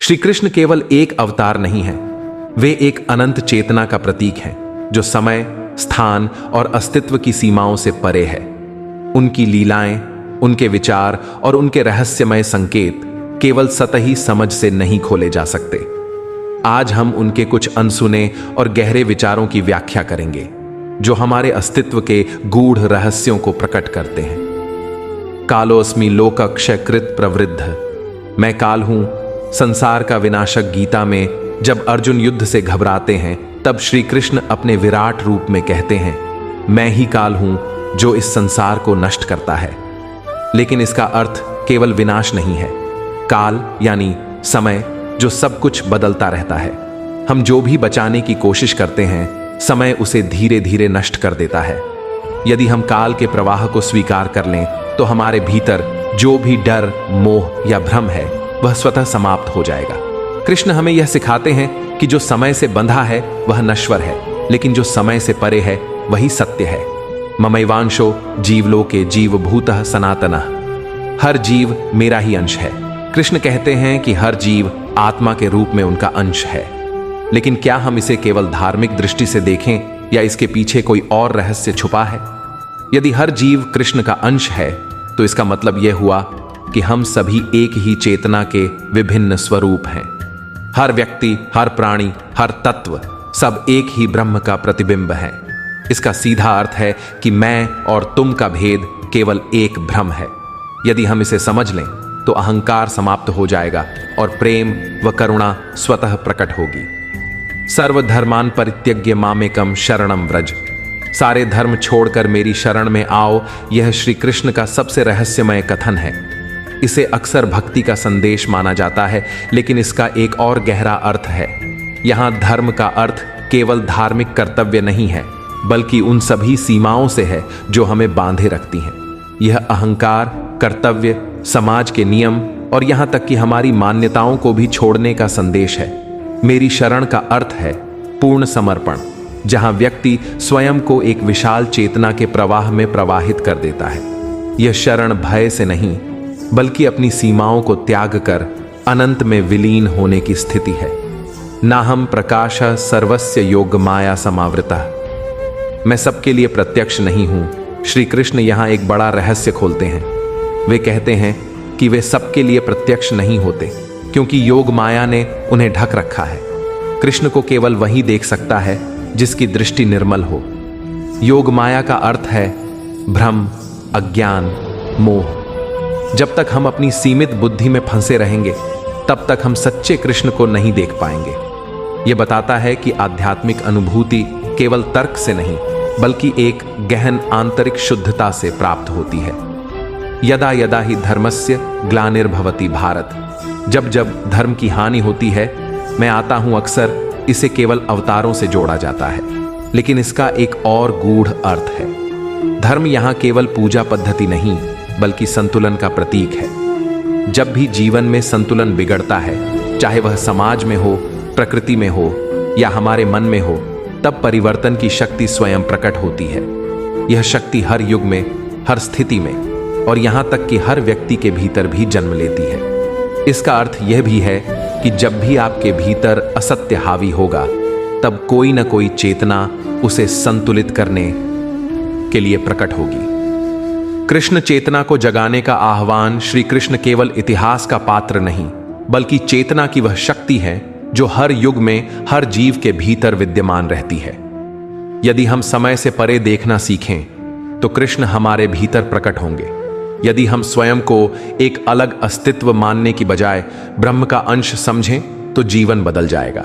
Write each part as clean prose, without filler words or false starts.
श्री कृष्ण केवल एक अवतार नहीं है, वे एक अनंत चेतना का प्रतीक हैं जो समय, स्थान और अस्तित्व की सीमाओं से परे है। उनकी लीलाएं, उनके विचार और उनके रहस्यमय संकेत केवल सतही समझ से नहीं खोले जा सकते। आज हम उनके कुछ अनसुने और गहरे विचारों की व्याख्या करेंगे जो हमारे अस्तित्व के गूढ़ रहस्यों को प्रकट करते हैं। कालोऽस्मि लोकक्षयकृत प्रवृद्ध, मैं काल हूं, संसार का विनाशक। गीता में जब अर्जुन युद्ध से घबराते हैं तब श्री कृष्ण अपने विराट रूप में कहते हैं, मैं ही काल हूं जो इस संसार को नष्ट करता है। लेकिन इसका अर्थ केवल विनाश नहीं है। काल यानी समय जो सब कुछ बदलता रहता है। हम जो भी बचाने की कोशिश करते हैं, समय उसे धीरे धीरे नष्ट कर देता है। यदि हम काल के प्रवाह को स्वीकार कर लें तो हमारे भीतर जो भी डर, मोह या भ्रम है वह स्वतः समाप्त हो जाएगा। कृष्ण हमें यह सिखाते हैं कि जो समय से बंधा है वह नश्वर है, लेकिन जो समय से परे है वही सत्य है। ममैवांशो जीवलोके जीवभूतः सनातनः, हर जीव मेरा ही अंश है। कृष्ण कहते हैं कि हर जीव आत्मा के रूप में उनका अंश है। लेकिन क्या हम इसे केवल धार्मिक दृष्टि से देखें या इसके पीछे कोई और रहस्य छुपा है? यदि हर जीव कृष्ण का अंश है तो इसका मतलब यह हुआ कि हम सभी एक ही चेतना के विभिन्न स्वरूप हैं। हर व्यक्ति, हर प्राणी, हर तत्व सब एक ही ब्रह्म का प्रतिबिंब है। इसका सीधा अर्थ है कि मैं और तुम का भेद केवल एक भ्रम है। यदि हम इसे समझ लें तो अहंकार समाप्त हो जाएगा और प्रेम व करुणा स्वतः प्रकट होगी। सर्वधर्मान परित्यज्य मामेकम शरणम व्रज, सारे धर्म छोड़कर मेरी शरण में आओ, यह श्री कृष्ण का सबसे रहस्यमय कथन है। इसे अक्सर भक्ति का संदेश माना जाता है, लेकिन इसका एक और गहरा अर्थ है। यहाँ धर्म का अर्थ केवल धार्मिक कर्तव्य नहीं है, बल्कि उन सभी सीमाओं से है जो हमें बांधे रखती हैं। यह अहंकार, कर्तव्य, समाज के नियम और यहाँ तक कि हमारी मान्यताओं को भी छोड़ने का संदेश है। मेरी शरण का अर्थ है पूर्ण समर्पण, जहाँ व्यक्ति स्वयं को एक विशाल चेतना के प्रवाह में प्रवाहित कर देता है। यह शरण भय से नहीं, बल्कि अपनी सीमाओं को त्याग कर अनंत में विलीन होने की स्थिति है। नाहम प्रकाश सर्वस्य योग माया समावृता, मैं सबके लिए प्रत्यक्ष नहीं हूं। श्री कृष्ण यहाँ एक बड़ा रहस्य खोलते हैं। वे कहते हैं कि वे सबके लिए प्रत्यक्ष नहीं होते, क्योंकि योग माया ने उन्हें ढक रखा है। कृष्ण को केवल वही देख सकता है जिसकी दृष्टि निर्मल हो। योग माया का अर्थ है भ्रम, अज्ञान, मोह। जब तक हम अपनी सीमित बुद्धि में फंसे रहेंगे तब तक हम सच्चे कृष्ण को नहीं देख पाएंगे। यह बताता है कि आध्यात्मिक अनुभूति केवल तर्क से नहीं, बल्कि एक गहन आंतरिक शुद्धता से प्राप्त होती है। यदा यदा ही धर्मस्य ग्लानिर्भवति भारत, जब जब धर्म की हानि होती है मैं आता हूं, अक्सर इसे केवल अवतारों से जोड़ा जाता है, लेकिन इसका एक और गूढ़ अर्थ है। धर्म यहाँ केवल पूजा पद्धति नहीं, बल्कि संतुलन का प्रतीक है। जब भी जीवन में संतुलन बिगड़ता है, चाहे वह समाज में हो, प्रकृति में हो या हमारे मन में हो, तब परिवर्तन की शक्ति स्वयं प्रकट होती है। यह शक्ति हर युग में, हर स्थिति में और यहाँ तक कि हर व्यक्ति के भीतर भी जन्म लेती है। इसका अर्थ यह भी है कि जब भी आपके भीतर असत्य हावी होगा, तब कोई न कोई चेतना उसे संतुलित करने के लिए प्रकट होगी। कृष्ण चेतना को जगाने का आह्वान श्री कृष्ण केवल इतिहास का पात्र नहीं, बल्कि चेतना की वह शक्ति है जो हर युग में हर जीव के भीतर विद्यमान रहती है। यदि हम समय से परे देखना सीखें तो कृष्ण हमारे भीतर प्रकट होंगे। यदि हम स्वयं को एक अलग अस्तित्व मानने की बजाय ब्रह्म का अंश समझें तो जीवन बदल जाएगा।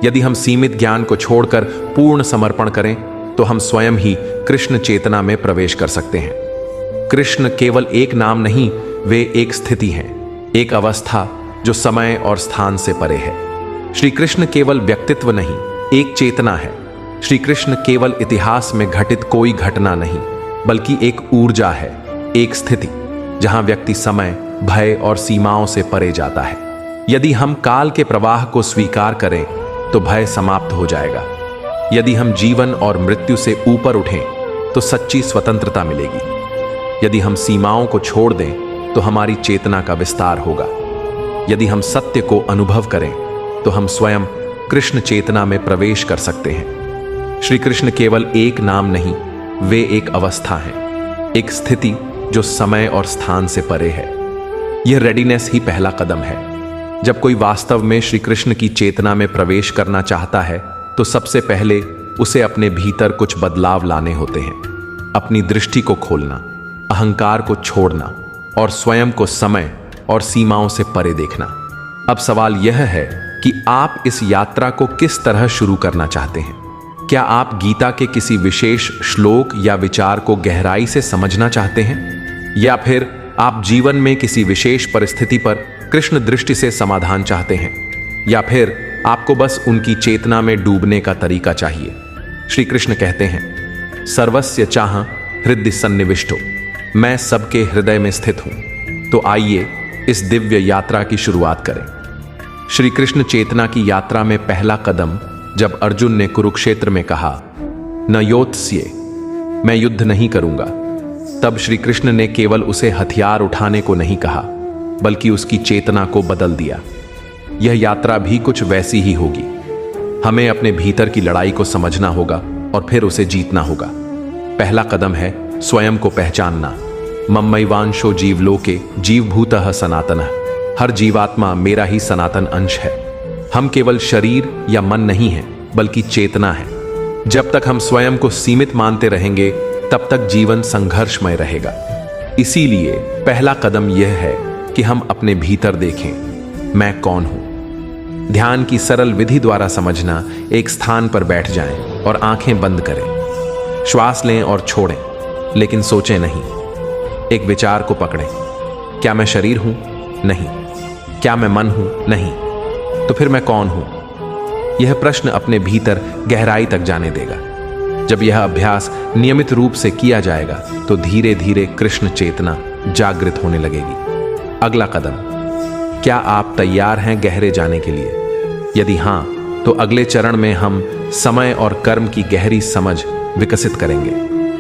यदि हम सीमित ज्ञान को छोड़कर पूर्ण समर्पण करें तो हम स्वयं ही कृष्ण चेतना में प्रवेश कर सकते हैं। कृष्ण केवल एक नाम नहीं, वे एक स्थिति हैं, एक अवस्था जो समय और स्थान से परे है। श्री कृष्ण केवल व्यक्तित्व नहीं, एक चेतना है। श्री कृष्ण केवल इतिहास में घटित कोई घटना नहीं, बल्कि एक ऊर्जा है, एक स्थिति जहां व्यक्ति समय, भय और सीमाओं से परे जाता है। यदि हम काल के प्रवाह को स्वीकार करें तो भय समाप्त हो जाएगा। यदि हम जीवन और मृत्यु से ऊपर उठें तो सच्ची स्वतंत्रता मिलेगी। यदि हम सीमाओं को छोड़ दें तो हमारी चेतना का विस्तार होगा। यदि हम सत्य को अनुभव करें तो हम स्वयं कृष्ण चेतना में प्रवेश कर सकते हैं। श्री कृष्ण केवल एक नाम नहीं, वे एक अवस्था है, एक स्थिति जो समय और स्थान से परे है। यह रेडीनेस ही पहला कदम है। जब कोई वास्तव में श्री कृष्ण की चेतना में प्रवेश करना चाहता है तो सबसे पहले उसे अपने भीतर कुछ बदलाव लाने होते हैं। अपनी दृष्टि को खोलना, अहंकार को छोड़ना और स्वयं को समय और सीमाओं से परे देखना। अब सवाल यह है कि आप इस यात्रा को किस तरह शुरू करना चाहते हैं। क्या आप गीता के किसी विशेष श्लोक या विचार को गहराई से समझना चाहते हैं, या फिर आप जीवन में किसी विशेष परिस्थिति पर कृष्ण दृष्टि से समाधान चाहते हैं, या फिर आपको बस उनकी चेतना में डूबने का तरीका चाहिए। श्री कृष्ण कहते हैं, सर्वस्य चाह हृदय सन्निविष्टो, मैं सबके हृदय में स्थित हूं। तो आइए इस दिव्य यात्रा की शुरुआत करें। श्री कृष्ण चेतना की यात्रा में पहला कदम जब अर्जुन ने कुरुक्षेत्र में कहा, न योत्स्ये, मैं युद्ध नहीं करूंगा, तब श्री कृष्ण ने केवल उसे हथियार उठाने को नहीं कहा, बल्कि उसकी चेतना को बदल दिया। यह यात्रा भी कुछ वैसी ही होगी। हमें अपने भीतर की लड़ाई को समझना होगा और फिर उसे जीतना होगा। पहला कदम है स्वयं को पहचानना। मम्मैवांशो जीवलोके जीवभूतः सनातनः, हर जीवात्मा मेरा ही सनातन अंश है। हम केवल शरीर या मन नहीं हैं, बल्कि चेतना है। जब तक हम स्वयं को सीमित मानते रहेंगे तब तक जीवन संघर्षमय रहेगा। इसीलिए पहला कदम यह है कि हम अपने भीतर देखें, मैं कौन हूं। ध्यान की सरल विधि द्वारा समझना। एक स्थान पर बैठ जाएं और आंखें बंद करें। श्वास लें और छोड़ें, लेकिन सोचें नहीं। एक विचार को पकड़ें, क्या मैं शरीर हूं? नहीं। क्या मैं मन हूं? नहीं। तो फिर मैं कौन हूं? यह प्रश्न अपने भीतर गहराई तक जाने देगा। जब यह अभ्यास नियमित रूप से किया जाएगा तो धीरे धीरे कृष्ण चेतना जागृत होने लगेगी। अगला कदम, क्या आप तैयार हैं गहरे जाने के लिए? यदि हां, तो अगले चरण में हम समय और कर्म की गहरी समझ विकसित करेंगे,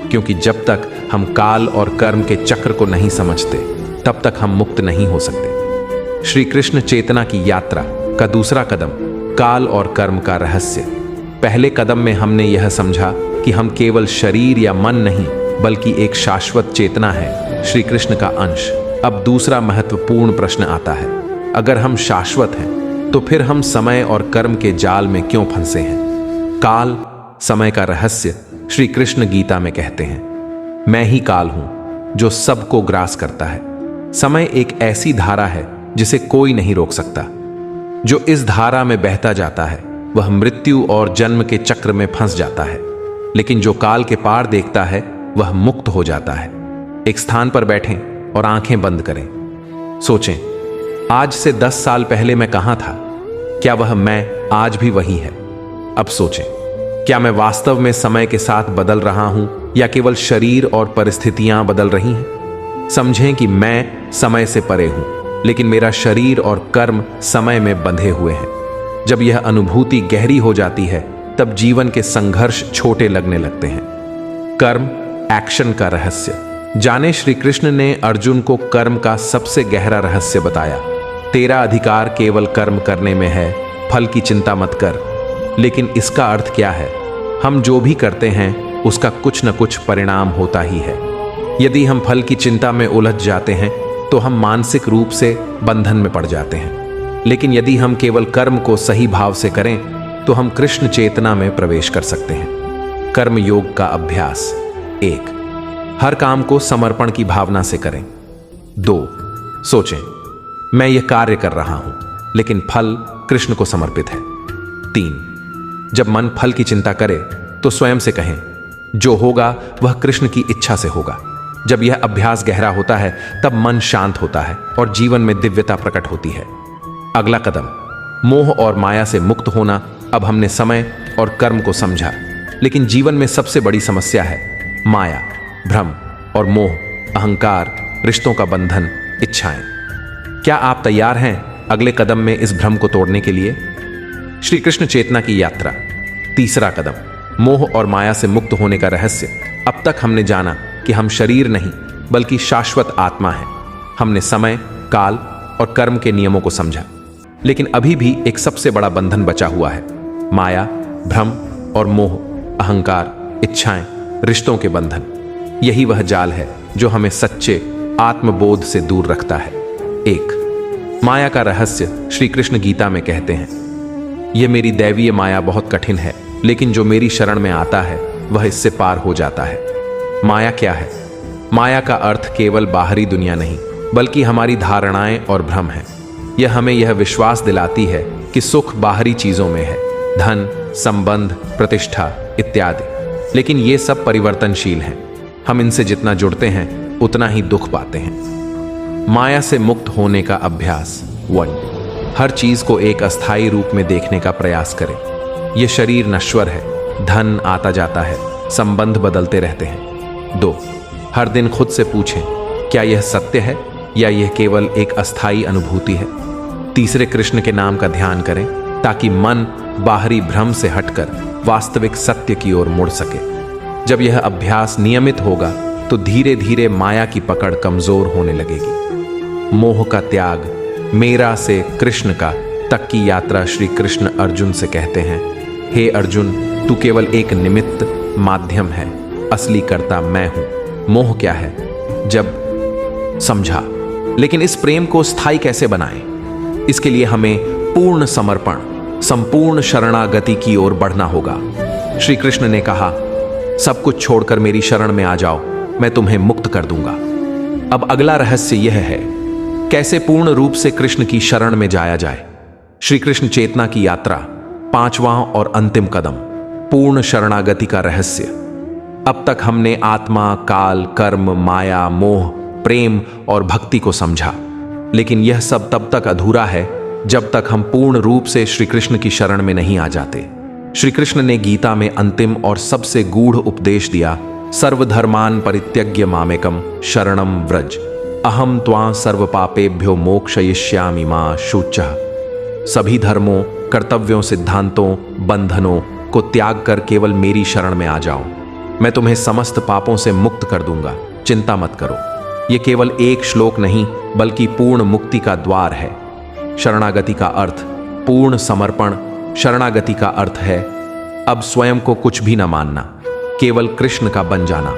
क्योंकि जब तक हम काल और कर्म के चक्र को नहीं समझते तब तक हम मुक्त नहीं हो सकते। श्री कृष्ण चेतना की यात्रा का दूसरा कदम, काल और कर्म का रहस्य। पहले कदम में हमने यह समझा कि हम केवल शरीर या मन नहीं, बल्कि एक शाश्वत चेतना है, श्री कृष्ण का अंश। अब दूसरा महत्वपूर्ण प्रश्न आता है, अगर हम शाश्वत हैं तो फिर हम समय और कर्म के जाल में क्यों फंसे हैं? काल, समय का रहस्य श्री कृष्ण गीता में कहते हैं, मैं ही काल हूं जो सबको ग्रास करता है। समय एक ऐसी धारा है जिसे कोई नहीं रोक सकता। जो इस धारा में बहता जाता है वह मृत्यु और जन्म के चक्र में फंस जाता है, लेकिन जो काल के पार देखता है वह मुक्त हो जाता है। एक स्थान पर बैठें और आंखें बंद करें। सोचें, आज से 10 साल पहले मैं कहां था? क्या वह मैं आज भी वही है? अब सोचें, क्या मैं वास्तव में समय के साथ बदल रहा हूं या केवल शरीर और परिस्थितियां बदल रही हैं? समझें कि मैं समय से परे हूं, लेकिन मेरा शरीर और कर्म समय में बंधे हुए हैं। जब यह अनुभूति गहरी हो जाती है तब जीवन के संघर्ष छोटे लगने लगते हैं। कर्म, एक्शन का रहस्य जाने। श्री कृष्ण ने अर्जुन को कर्म का सबसे गहरा रहस्य बताया। तेरा अधिकार केवल कर्म करने में है, फल की चिंता मत कर। लेकिन इसका अर्थ क्या है? हम जो भी करते हैं उसका कुछ न कुछ परिणाम होता ही है। यदि हम फल की चिंता में उलझ जाते हैं तो हम मानसिक रूप से बंधन में पड़ जाते हैं। लेकिन यदि हम केवल कर्म को सही भाव से करें तो हम कृष्ण चेतना में प्रवेश कर सकते हैं। कर्म योग का अभ्यास। 1, हर काम को समर्पण की भावना से करें। 2, सोचें, मैं यह कार्य कर रहा हूं लेकिन फल कृष्ण को समर्पित है। 3, जब मन फल की चिंता करे तो स्वयं से कहें, जो होगा वह कृष्ण की इच्छा से होगा। जब यह अभ्यास गहरा होता है तब मन शांत होता है और जीवन में दिव्यता प्रकट होती है। अगला कदम, मोह और माया से मुक्त होना। अब हमने समय और कर्म को समझा, लेकिन जीवन में सबसे बड़ी समस्या है माया, भ्रम और मोह, अहंकार, रिश्तों का बंधन, इच्छाएं। क्या आप तैयार हैं अगले कदम में इस भ्रम को तोड़ने के लिए? श्री कृष्ण चेतना की यात्रा। तीसरा कदम, मोह और माया से मुक्त होने का रहस्य। अब तक हमने जाना कि हम शरीर नहीं बल्कि शाश्वत आत्मा हैं। हमने समय, काल और कर्म के नियमों को समझा। लेकिन अभी भी एक सबसे बड़ा बंधन बचा हुआ है, माया, भ्रम और मोह, अहंकार, इच्छाएं, रिश्तों के बंधन। यही वह जाल है जो हमें सच्चे आत्मबोध से दूर रखता है। एक, माया का रहस्य श्री कृष्ण गीता में कहते हैं, यह मेरी दैवीय माया बहुत कठिन है, लेकिन जो मेरी शरण में आता है वह इससे पार हो जाता है। माया क्या है? माया का अर्थ केवल बाहरी दुनिया नहीं, बल्कि हमारी धारणाएं और भ्रम है। यह हमें यह विश्वास दिलाती है कि सुख बाहरी चीजों में है, धन, संबंध, प्रतिष्ठा इत्यादि। लेकिन ये सब परिवर्तनशील हैं। हम इनसे जितना जुड़ते हैं उतना ही दुख पाते हैं। माया से मुक्त होने का अभ्यास। 1, हर चीज को एक अस्थायी रूप में देखने का प्रयास करें। यह शरीर नश्वर है, धन आता जाता है, संबंध बदलते रहते हैं। 2, हर दिन खुद से पूछें, क्या यह सत्य है या यह केवल एक अस्थायी अनुभूति है? तीसरे, कृष्ण के नाम का ध्यान करें ताकि मन बाहरी भ्रम से हटकर वास्तविक सत्य की ओर मुड़ सके। जब यह अभ्यास नियमित होगा तो धीरे धीरे माया की पकड़ कमजोर होने लगेगी। मोह का त्याग। मेरा से कृष्ण का तक की यात्रा श्री कृष्ण अर्जुन से कहते हैं, हे अर्जुन, तू केवल एक निमित्त माध्यम है, असली कर्ता मैं हूं। मोह क्या है? जब समझा। लेकिन इस प्रेम को स्थायी कैसे बनाएं? इसके लिए हमें पूर्ण समर्पण, संपूर्ण शरणागति की ओर बढ़ना होगा। श्री कृष्ण ने कहा, सब कुछ छोड़कर मेरी शरण में आ जाओ, मैं तुम्हें मुक्त कर दूंगा। अब अगला रहस्य यह है, कैसे पूर्ण रूप से कृष्ण की शरण में जाया जाए। श्री कृष्ण चेतना की यात्रा, 5वां और अंतिम कदम, पूर्ण शरणागति का रहस्य। अब तक हमने आत्मा, काल, कर्म, माया, मोह, प्रेम और भक्ति को समझा। लेकिन यह सब तब तक अधूरा है जब तक हम पूर्ण रूप से श्री कृष्ण की शरण में नहीं आ जाते। श्री कृष्ण ने गीता में अंतिम और सबसे गूढ़ उपदेश दिया, सर्वधर्मान परित्यज्य मामेकम शरणम व्रज, अहम त्वां सर्व पापेभ्यो मोक्षयिष्यामि मा शुचः। सभी धर्मों, कर्तव्यों, सिद्धांतों, बंधनों को त्याग कर केवल मेरी शरण में आ जाओ, मैं तुम्हें समस्त पापों से मुक्त कर दूंगा, चिंता मत करो। यह केवल एक श्लोक नहीं बल्कि पूर्ण मुक्ति का द्वार है। शरणागति का अर्थ पूर्ण समर्पण। शरणागति का अर्थ है अब स्वयं को कुछ भी न मानना, केवल कृष्ण का बन जाना।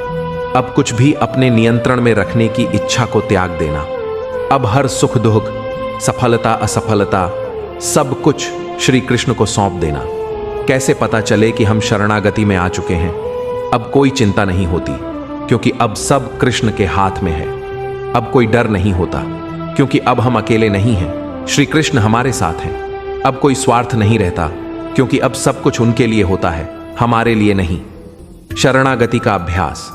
अब कुछ भी अपने नियंत्रण में रखने की इच्छा को त्याग देना। अब हर सुख दुख, सफलता असफलता, सब कुछ श्री कृष्ण को सौंप देना। कैसे पता चले कि हम शरणागति में आ चुके हैं? अब कोई चिंता नहीं होती, क्योंकि अब सब कृष्ण के हाथ में है। अब कोई डर नहीं होता, क्योंकि अब हम अकेले नहीं हैं, श्री कृष्ण हमारे साथ हैं। अब कोई स्वार्थ नहीं रहता, क्योंकि अब सब कुछ उनके लिए होता है, हमारे लिए नहीं। शरणागति का अभ्यास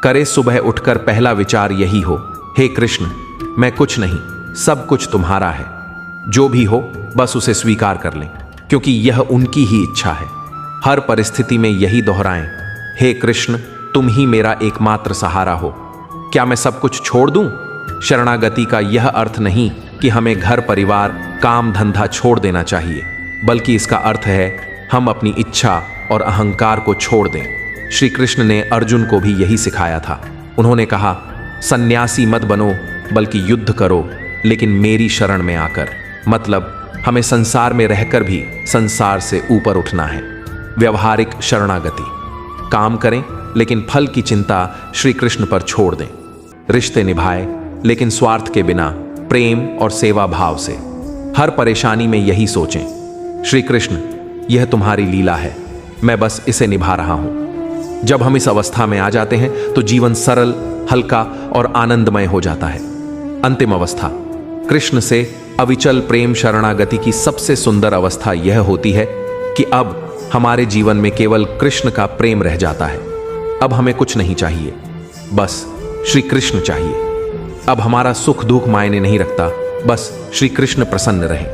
करे। सुबह उठकर पहला विचार यही हो, हे कृष्ण, मैं कुछ नहीं, सब कुछ तुम्हारा है। जो भी हो बस उसे स्वीकार कर लें, क्योंकि यह उनकी ही इच्छा है। हर परिस्थिति में यही दोहराएं, हे कृष्ण, तुम ही मेरा एकमात्र सहारा हो। क्या मैं सब कुछ छोड़ दूं? शरणागति का यह अर्थ नहीं कि हमें घर, परिवार, काम, धंधा छोड़ देना चाहिए, बल्कि इसका अर्थ है हम अपनी इच्छा और अहंकार को छोड़ दें। श्री कृष्ण ने अर्जुन को भी यही सिखाया था। उन्होंने कहा, सन्यासी मत बनो, बल्कि युद्ध करो, लेकिन मेरी शरण में आकर। मतलब हमें संसार में रहकर भी संसार से ऊपर उठना है। व्यवहारिक शरणागति। काम करें लेकिन फल की चिंता श्री कृष्ण पर छोड़ दें। रिश्ते निभाएं लेकिन स्वार्थ के बिना, प्रेम और सेवा भाव से। हर परेशानी में यही सोचें, श्री कृष्ण, यह तुम्हारी लीला है, मैं बस इसे निभा रहा हूं। जब हम इस अवस्था में आ जाते हैं तो जीवन सरल, हल्का और आनंदमय हो जाता है। अंतिम अवस्था, कृष्ण से अविचल प्रेम शरणागति की सबसे सुंदर अवस्था यह होती है कि अब हमारे जीवन में केवल कृष्ण का प्रेम रह जाता है। अब हमें कुछ नहीं चाहिए, बस श्री कृष्ण चाहिए। अब हमारा सुख दुख मायने नहीं रखता, बस श्री कृष्ण प्रसन्न रहे।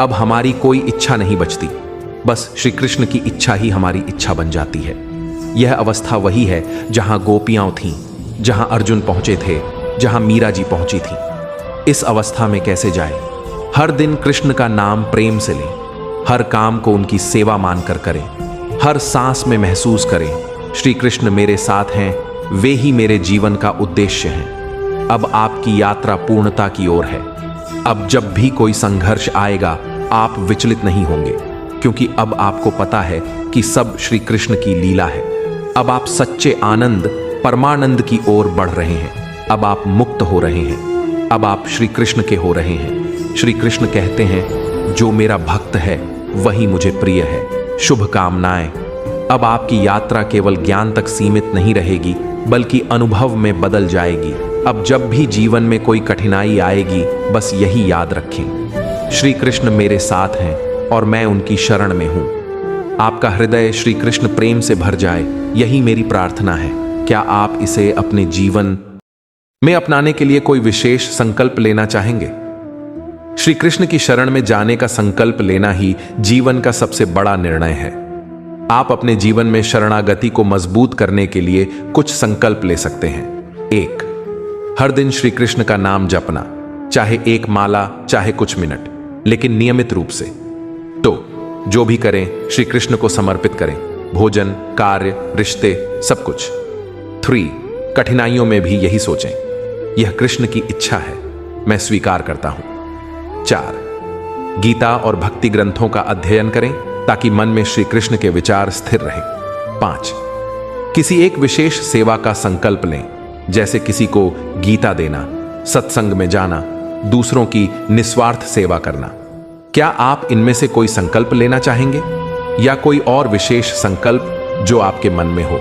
अब हमारी कोई इच्छा नहीं बचती, बस श्री कृष्ण की इच्छा ही हमारी इच्छा बन जाती है। यह अवस्था वही है जहां गोपियां थीं, जहां अर्जुन पहुंचे थे, जहां मीरा जी पहुंची थी। इस अवस्था में कैसे जाए? हर दिन कृष्ण का नाम प्रेम से लें, हर काम को उनकी सेवा मानकर करें, हर सांस में महसूस करें, श्री कृष्ण मेरे साथ हैं, वे ही मेरे जीवन का उद्देश्य हैं। अब आपकी यात्रा पूर्णता की ओर है। अब जब भी कोई संघर्ष आएगा आप विचलित नहीं होंगे, क्योंकि अब आपको पता है कि सब श्री कृष्ण की लीला है। अब आप सच्चे आनंद परमानंद की ओर बढ़ रहे हैं। अब आप मुक्त हो रहे हैं। अब आप श्री कृष्ण के हो रहे हैं। श्री कृष्ण कहते हैं, जो मेरा भक्त है वही मुझे प्रिय है। शुभकामनाएं। अब आपकी यात्रा केवल ज्ञान तक सीमित नहीं रहेगी, बल्कि अनुभव में बदल जाएगी। अब जब भी जीवन में कोई कठिनाई आएगी, बस यही याद रखें, श्री कृष्ण मेरे साथ हैं और मैं उनकी शरण में हूं। आपका हृदय श्री कृष्ण प्रेम से भर जाए, यही मेरी प्रार्थना है। क्या आप इसे अपने जीवन में अपनाने के लिए कोई विशेष संकल्प लेना चाहेंगे? श्री कृष्ण की शरण में जाने का संकल्प लेना ही जीवन का सबसे बड़ा निर्णय है। आप अपने जीवन में शरणागति को मजबूत करने के लिए कुछ संकल्प ले सकते हैं। 1. हर दिन श्री कृष्ण का नाम जपना, चाहे एक माला, चाहे कुछ मिनट, लेकिन नियमित रूप से। तो जो भी करें श्री कृष्ण को समर्पित करें, भोजन, कार्य, रिश्ते, सब कुछ। 3. कठिनाइयों में भी यही सोचें, यह कृष्ण की इच्छा है, मैं स्वीकार करता हूं। 4. गीता और भक्ति ग्रंथों का अध्ययन करें ताकि मन में श्री कृष्ण के विचार स्थिर रहें। 5. किसी एक विशेष सेवा का संकल्प लें, जैसे किसी को गीता देना, सत्संग में जाना, दूसरों की निस्वार्थ सेवा करना। क्या आप इनमें से कोई संकल्प लेना चाहेंगे या कोई और विशेष संकल्प जो आपके मन में हो?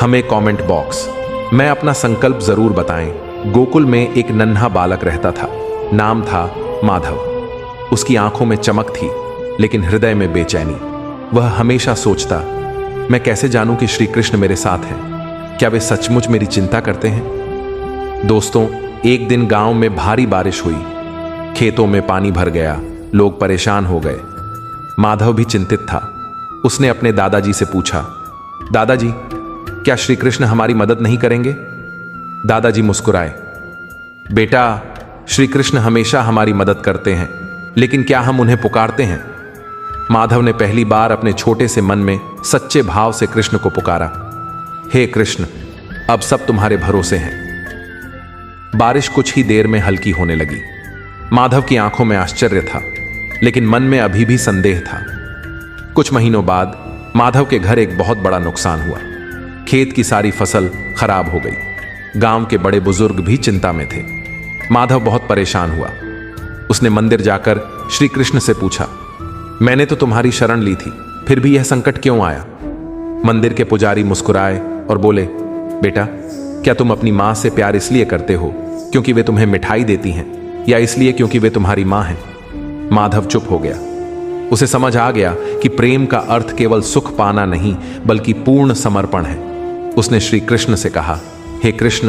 हमें कमेंट बॉक्स में अपना संकल्प जरूर बताएं। गोकुल में एक नन्हा बालक रहता था, नाम था माधव। उसकी आंखों में चमक थी, लेकिन हृदय में बेचैनी। वह हमेशा सोचता, मैं कैसे जानूं कि श्री कृष्ण मेरे साथ हैं? क्या वे सचमुच मेरी चिंता करते हैं? दोस्तों, एक दिन गांव में भारी बारिश हुई। खेतों में पानी भर गया, लोग परेशान हो गए। माधव भी चिंतित था। उसने अपने दादाजी से पूछा, दादाजी, क्या श्री कृष्ण हमारी मदद नहीं करेंगे? दादाजी मुस्कुराए, बेटा, श्री कृष्ण हमेशा हमारी मदद करते हैं, लेकिन क्या हम उन्हें पुकारते हैं? माधव ने पहली बार अपने छोटे से मन में सच्चे भाव से कृष्ण को पुकारा, हे कृष्ण, अब सब तुम्हारे भरोसे हैं। बारिश कुछ ही देर में हल्की होने लगी। माधव की आंखों में आश्चर्य था, लेकिन मन में अभी भी संदेह था। कुछ महीनों बाद माधव के घर एक बहुत बड़ा नुकसान हुआ। खेत की सारी फसल खराब हो गई। गांव के बड़े बुजुर्ग भी चिंता में थे। माधव बहुत परेशान हुआ। उसने मंदिर जाकर श्री कृष्ण से पूछा, मैंने तो तुम्हारी शरण ली थी, फिर भी यह संकट क्यों आया? मंदिर के पुजारी मुस्कुराए और बोले, बेटा, क्या तुम अपनी मां से प्यार इसलिए करते हो क्योंकि वे तुम्हें मिठाई देती हैं, या इसलिए क्योंकि वे तुम्हारी मां हैं? माधव चुप हो गया। उसे समझ आ गया कि प्रेम का अर्थ केवल सुख पाना नहीं, बल्कि पूर्ण समर्पण है। उसने श्री कृष्ण से कहा, हे कृष्ण,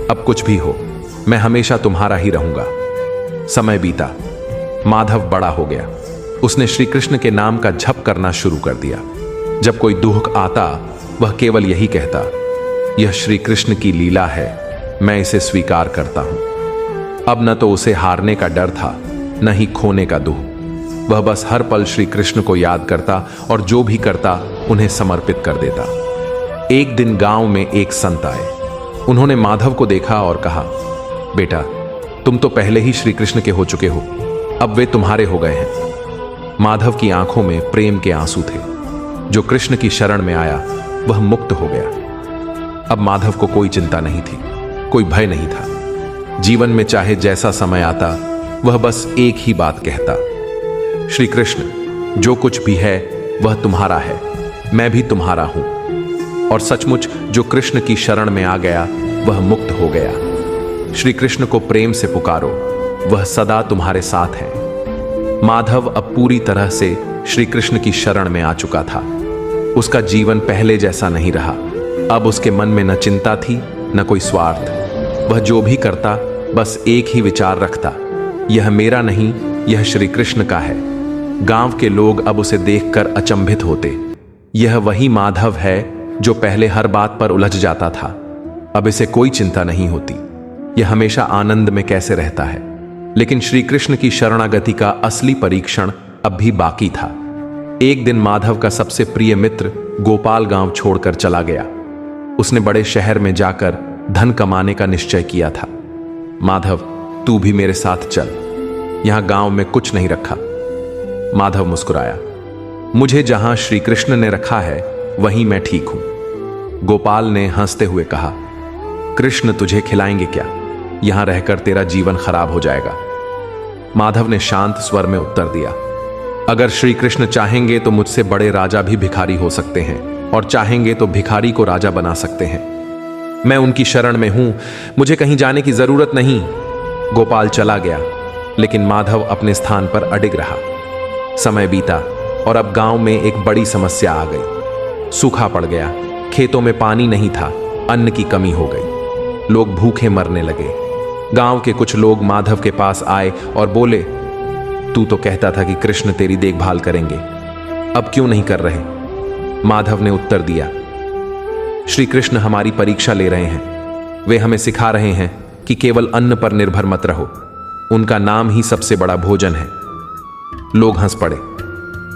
अब कुछ भी हो, मैं हमेशा तुम्हारा ही रहूंगा। समय बीता। माधव बड़ा हो गया। उसने श्री कृष्ण के नाम का जप करना शुरू कर दिया। जब कोई दुख आता, वह केवल यही कहता, यह श्री कृष्ण की लीला है, मैं इसे स्वीकार करता हूं। अब न तो उसे हारने का डर था, न ही खोने का दुख। वह बस हर पल श्री कृष्ण को याद करता और जो भी करता उन्हें समर्पित कर देता। एक दिन गांव में एक संत आए। उन्होंने माधव को देखा और कहा, बेटा, तुम तो पहले ही श्री कृष्ण के हो चुके हो, अब वे तुम्हारे हो गए हैं। माधव की आंखों में प्रेम के आंसू थे। जो कृष्ण की शरण में आया वह मुक्त हो गया। अब माधव को कोई चिंता नहीं थी, कोई भय नहीं था। जीवन में चाहे जैसा समय आता, वह बस एक ही बात कहता, श्री कृष्ण, जो कुछ भी है वह तुम्हारा है, मैं भी तुम्हारा हूं। और सचमुच जो कृष्ण की शरण में आ गया वह मुक्त हो गया। श्री कृष्ण को प्रेम से पुकारो, वह सदा तुम्हारे साथ है। माधव अब पूरी तरह से श्री कृष्ण की शरण में आ चुका था। उसका जीवन पहले जैसा नहीं रहा। अब उसके मन में न चिंता थी, न कोई स्वार्थ। वह जो भी करता बस एक ही विचार रखता, यह मेरा नहीं, यह श्री कृष्ण का है। गांव के लोग अब उसे देखकर अचंभित होते। यह वही माधव है जो पहले हर बात पर उलझ जाता था। अब इसे कोई चिंता नहीं होती, यह हमेशा आनंद में कैसे रहता है। लेकिन श्री कृष्ण की शरणागति का असली परीक्षण अब भी बाकी था। एक दिन माधव का सबसे प्रिय मित्र गोपाल गांव छोड़कर चला गया। उसने बड़े शहर में जाकर धन कमाने का निश्चय किया था। माधव, तू भी मेरे साथ चल। यहां गांव में कुछ नहीं रखा। माधव मुस्कुराया। मुझे जहां श्री कृष्ण ने रखा है वहीं मैं ठीक हूं। गोपाल ने हंसते हुए कहा, कृष्ण तुझे खिलाएंगे क्या? यहां रहकर तेरा जीवन खराब हो जाएगा। माधव ने शांत स्वर में उत्तर दिया, अगर श्री कृष्ण चाहेंगे तो मुझसे बड़े राजा भी भिखारी हो सकते हैं, और चाहेंगे तो भिखारी को राजा बना सकते हैं। मैं उनकी शरण में हूं, मुझे कहीं जाने की जरूरत नहीं। गोपाल चला गया, लेकिन माधव अपने स्थान पर अडिग रहा। समय बीता और अब गांव में एक बड़ी समस्या आ गई। सूखा पड़ गया, खेतों में पानी नहीं था, अन्न की कमी हो गई। लोग भूखे मरने लगे। गांव के कुछ लोग माधव के पास आए और बोले, तू तो कहता था कि कृष्ण तेरी देखभाल करेंगे, अब क्यों नहीं कर रहे? माधव ने उत्तर दिया, श्री कृष्ण हमारी परीक्षा ले रहे हैं। वे हमें सिखा रहे हैं कि केवल अन्न पर निर्भर मत रहो, उनका नाम ही सबसे बड़ा भोजन है। लोग हंस पड़े।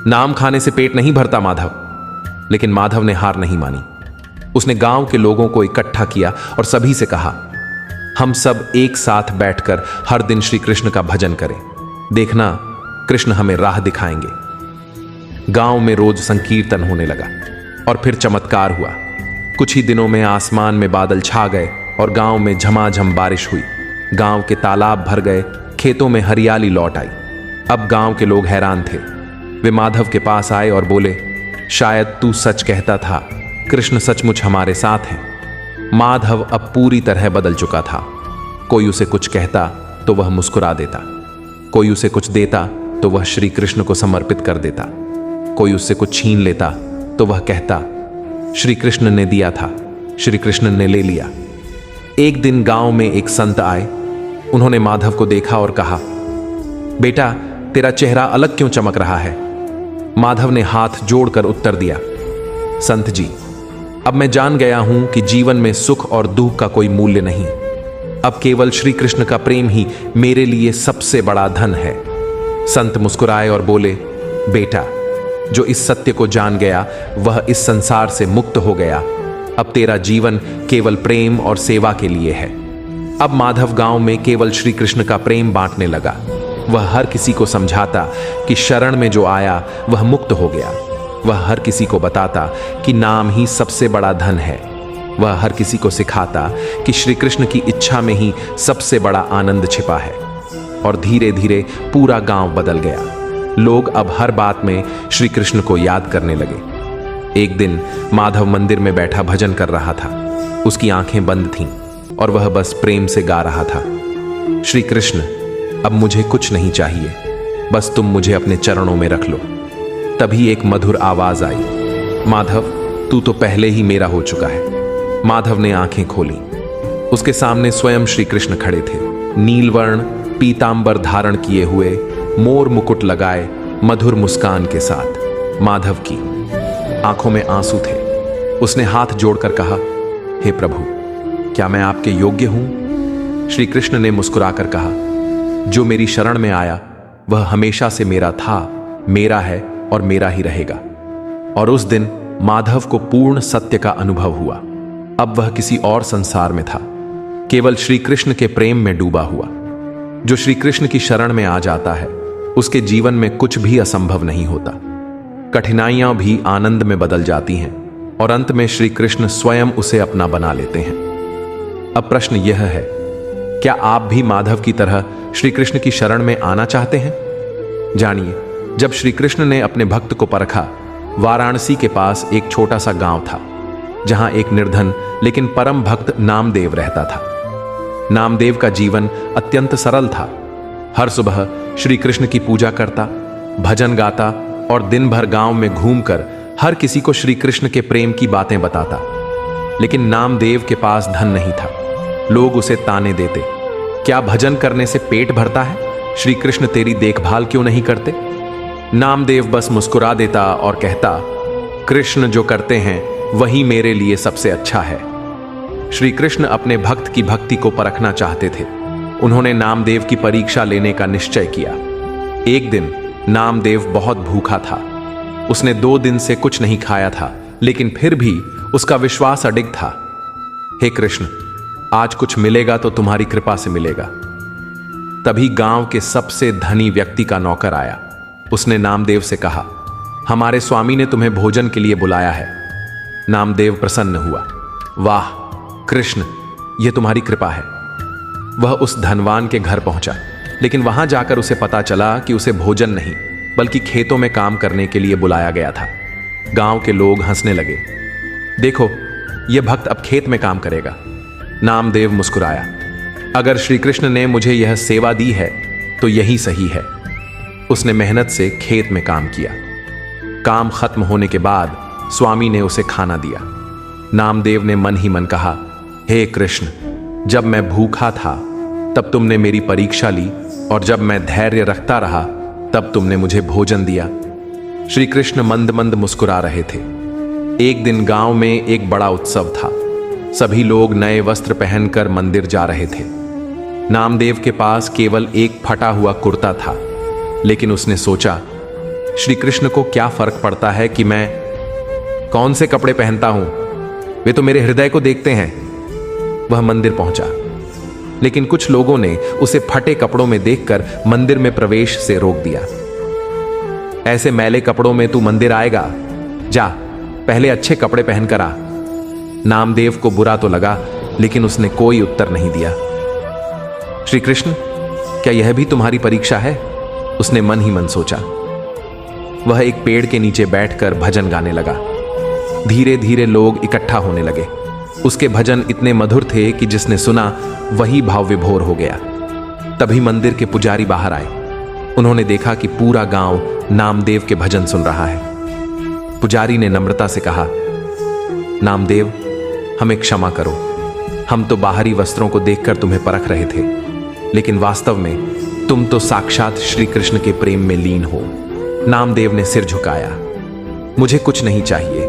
नाम खाने से पेट नहीं भरता माधव। लेकिन माधव ने हार नहीं मानी। उसने गांव के लोगों को इकट्ठा किया और सभी से कहा, हम सब एक साथ बैठकर हर दिन श्री कृष्ण का भजन करें। देखना, कृष्ण हमें राह दिखाएंगे। गांव में रोज संकीर्तन होने लगा और फिर चमत्कार हुआ। कुछ ही दिनों में आसमान में बादल छा गए और गांव में झमाझम बारिश हुई। गांव के तालाब भर गए, खेतों में हरियाली लौट आई। अब गांव के लोग हैरान थे। वे माधव के पास आए और बोले, शायद तू सच कहता था, कृष्ण सचमुच हमारे साथ हैं। माधव अब पूरी तरह बदल चुका था। कोई उसे कुछ कहता तो वह मुस्कुरा देता, कोई उसे कुछ देता तो वह श्री कृष्ण को समर्पित कर देता, कोई उससे कुछ छीन लेता तो वह कहता, श्री कृष्ण ने दिया था, श्री कृष्ण ने ले लिया। एक दिन गांव में एक संत आए। उन्होंने माधव को देखा और कहा, बेटा, तेरा चेहरा अलग क्यों चमक रहा है? माधव ने हाथ जोड़कर उत्तर दिया, संत जी, अब मैं जान गया हूं कि जीवन में सुख और दुख का कोई मूल्य नहीं। अब केवल श्री कृष्ण का प्रेम ही मेरे लिए सबसे बड़ा धन है। संत मुस्कुराए और बोले, बेटा, जो इस सत्य को जान गया वह इस संसार से मुक्त हो गया। अब तेरा जीवन केवल प्रेम और सेवा के लिए है। अब माधव गांव में केवल श्री कृष्ण का प्रेम बांटने लगा। वह हर किसी को समझाता कि शरण में जो आया वह मुक्त हो गया। वह हर किसी को बताता कि नाम ही सबसे बड़ा धन है। वह हर किसी को सिखाता कि श्री कृष्ण की इच्छा में ही सबसे बड़ा आनंद छिपा है। और धीरे धीरे पूरा गांव बदल गया। लोग अब हर बात में श्री कृष्ण को याद करने लगे। एक दिन माधव मंदिर में बैठा भजन कर रहा था। उसकी आंखें बंद थीं और वह बस प्रेम से गा रहा था, श्री कृष्ण, अब मुझे कुछ नहीं चाहिए, बस तुम मुझे अपने चरणों में रख लो। तभी एक मधुर आवाज आई, माधव, तू तो पहले ही मेरा हो चुका है। माधव ने आंखें खोली। उसके सामने स्वयं श्री कृष्ण खड़े थे, नीलवर्ण पीतांबर धारण किए हुए, मोर मुकुट लगाए, मधुर मुस्कान के साथ। माधव की आंखों में आंसू थे। उसने हाथ जोड़कर कहा, हे प्रभु, क्या मैं आपके योग्य हूं? श्री कृष्ण ने मुस्कुराकर कहा, जो मेरी शरण में आया वह हमेशा से मेरा था, मेरा है और मेरा ही रहेगा। और उस दिन माधव को पूर्ण सत्य का अनुभव हुआ। अब वह किसी और संसार में था, केवल श्री कृष्ण के प्रेम में डूबा हुआ। जो श्री कृष्ण की शरण में आ जाता है उसके जीवन में कुछ भी असंभव नहीं होता। कठिनाइयां भी आनंद में बदल जाती हैं और अंत में श्री कृष्ण स्वयं उसे अपना बना लेते हैं। अब प्रश्न यह है, क्या आप भी माधव की तरह श्री कृष्ण की शरण में आना चाहते हैं? जानिए, जब श्री कृष्ण ने अपने भक्त को परखा, वाराणसी के पास एक छोटा सा गांव था जहां एक निर्धन लेकिन परम भक्त नामदेव रहता था। नामदेव का जीवन अत्यंत सरल था। हर सुबह श्री कृष्ण की पूजा करता, भजन गाता और दिन भर गांव में घूमकर हर किसी को श्री कृष्ण के प्रेम की बातें बताता। लेकिन नामदेव के पास धन नहीं था। लोग उसे ताने देते, क्या भजन करने से पेट भरता है? श्री कृष्ण तेरी देखभाल क्यों नहीं करते? नामदेव बस मुस्कुरा देता और कहता, कृष्ण जो करते हैं वही मेरे लिए सबसे अच्छा है। श्री कृष्ण अपने भक्त की भक्ति को परखना चाहते थे। उन्होंने नामदेव की परीक्षा लेने का निश्चय किया। एक दिन नामदेव बहुत भूखा था। उसने 2 दिन से कुछ नहीं खाया था, लेकिन फिर भी उसका विश्वास अडिग था। हे कृष्ण, आज कुछ मिलेगा तो तुम्हारी कृपा से मिलेगा। तभी गांव के सबसे धनी व्यक्ति का नौकर आया। उसने नामदेव से कहा, हमारे स्वामी ने तुम्हें भोजन के लिए बुलाया है। नामदेव प्रसन्न हुआ। वाह कृष्ण, यह तुम्हारी कृपा है। वह उस धनवान के घर पहुंचा, लेकिन वहां जाकर उसे पता चला कि उसे भोजन नहीं बल्कि खेतों में काम करने के लिए बुलाया गया था। गांव के लोग हंसने लगे। देखो, यह भक्त अब खेत में काम करेगा। नामदेव मुस्कुराया। अगर श्री कृष्ण ने मुझे यह सेवा दी है तो यही सही है। उसने मेहनत से खेत में काम किया। काम खत्म होने के बाद स्वामी ने उसे खाना दिया। नामदेव ने मन ही मन कहा, हे कृष्ण, जब मैं भूखा था तब तुमने मेरी परीक्षा ली, और जब मैं धैर्य रखता रहा तब तुमने मुझे भोजन दिया। श्री कृष्ण मंद मंद मुस्कुरा रहे थे। एक दिन गांव में एक बड़ा उत्सव था। सभी लोग नए वस्त्र पहनकर मंदिर जा रहे थे। नामदेव के पास केवल एक फटा हुआ कुर्ता था, लेकिन उसने सोचा, श्री कृष्ण को क्या फर्क पड़ता है कि मैं कौन से कपड़े पहनता हूं, वे तो मेरे हृदय को देखते हैं। वह मंदिर पहुंचा, लेकिन कुछ लोगों ने उसे फटे कपड़ों में देखकर मंदिर में प्रवेश से रोक दिया। ऐसे मैले कपड़ों में तू मंदिर आएगा? जा, पहले अच्छे कपड़े पहनकर आ। नामदेव को बुरा तो लगा, लेकिन उसने कोई उत्तर नहीं दिया। श्री कृष्ण, क्या यह भी तुम्हारी परीक्षा है? उसने मन ही मन सोचा। वह एक पेड़ के नीचे बैठकर भजन गाने लगा। धीरे धीरे लोग इकट्ठा होने लगे। उसके भजन इतने मधुर थे कि जिसने सुना वही भाव विभोर हो गया। तभी मंदिर के पुजारी बाहर आए। उन्होंने देखा कि पूरा गांव नामदेव के भजन सुन रहा है। पुजारी ने नम्रता से कहा, नामदेव, हमें क्षमा करो। हम तो बाहरी वस्त्रों को देखकर तुम्हें परख रहे थे, लेकिन वास्तव में तुम तो साक्षात श्री कृष्ण के प्रेम में लीन हो। नामदेव ने सिर झुकाया। मुझे कुछ नहीं चाहिए,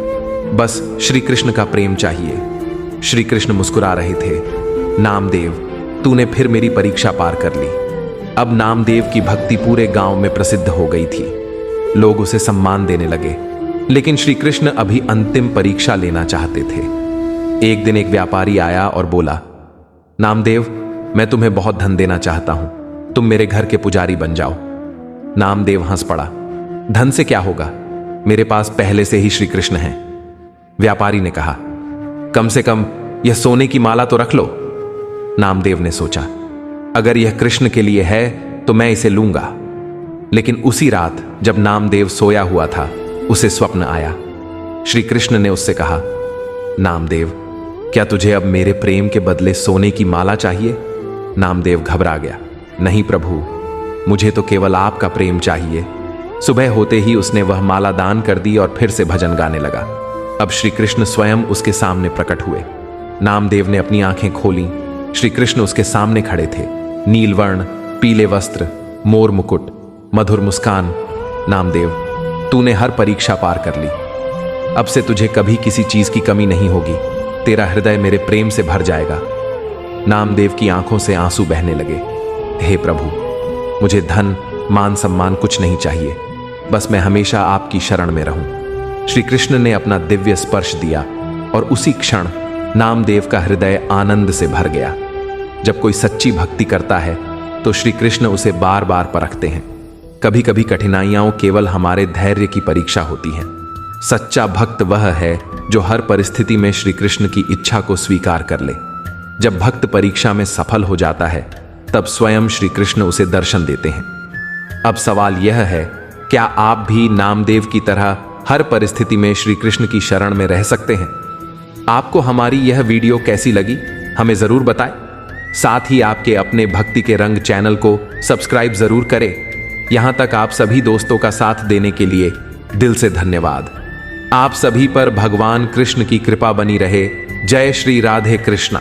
बस श्री कृष्ण का प्रेम चाहिए। श्री कृष्ण मुस्कुरा रहे थे। नामदेव, तूने फिर मेरी परीक्षा पार कर ली। अब नामदेव की भक्ति पूरे गांव में प्रसिद्ध हो गई थी। लोग उसे सम्मान देने लगे, लेकिन श्री कृष्ण अभी अंतिम परीक्षा लेना चाहते थे। एक दिन एक व्यापारी आया और बोला, नामदेव, मैं तुम्हें बहुत धन देना चाहता हूं, तुम मेरे घर के पुजारी बन जाओ। नामदेव हंस पड़ा। धन से क्या होगा, मेरे पास पहले से ही श्री कृष्ण हैं। व्यापारी ने कहा, कम से कम यह सोने की माला तो रख लो। नामदेव ने सोचा, अगर यह कृष्ण के लिए है तो मैं इसे लूंगा। लेकिन उसी रात जब नामदेव सोया हुआ था, उसे स्वप्न आया। श्री कृष्ण ने उससे कहा, नामदेव, क्या तुझे अब मेरे प्रेम के बदले सोने की माला चाहिए? नामदेव घबरा गया। नहीं प्रभु, मुझे तो केवल आपका प्रेम चाहिए। सुबह होते ही उसने वह माला दान कर दी और फिर से भजन गाने लगा। अब श्री कृष्ण स्वयं उसके सामने प्रकट हुए। नामदेव ने अपनी आंखें खोली। श्री कृष्ण उसके सामने खड़े थे। नीलवर्ण, पीले वस्त्र, मोर मुकुट, मधुर मुस्कान। नामदेव, तूने हर परीक्षा पार कर ली। अब से तुझे कभी किसी चीज की कमी नहीं होगी। तेरा हृदय मेरे प्रेम से भर जाएगा। नामदेव की आंखों से आंसू बहने लगे। हे प्रभु, मुझे धन, मान सम्मान कुछ नहीं चाहिए, बस मैं हमेशा आपकी शरण में रहूं। श्री कृष्ण ने अपना दिव्य स्पर्श दिया और उसी क्षण नामदेव का हृदय आनंद से भर गया। जब कोई सच्ची भक्ति करता है तो श्री कृष्ण उसे बार बार परखते हैं। कभी कभी कठिनाइयां केवल हमारे धैर्य की परीक्षा होती हैं। सच्चा भक्त वह है जो हर परिस्थिति में श्री कृष्ण की इच्छा को स्वीकार कर ले। जब भक्त परीक्षा में सफल हो जाता है, तब स्वयं श्री कृष्ण उसे दर्शन देते हैं। अब सवाल यह है, क्या आप भी नामदेव की तरह हर परिस्थिति में श्री कृष्ण की शरण में रह सकते हैं? आपको हमारी यह वीडियो कैसी लगी, हमें जरूर बताएं। साथ ही आपके अपने भक्ति के रंग चैनल को सब्सक्राइब जरूर करें। यहां तक आप सभी दोस्तों का साथ देने के लिए दिल से धन्यवाद। आप सभी पर भगवान कृष्ण की कृपा बनी रहे। जय श्री राधे कृष्णा।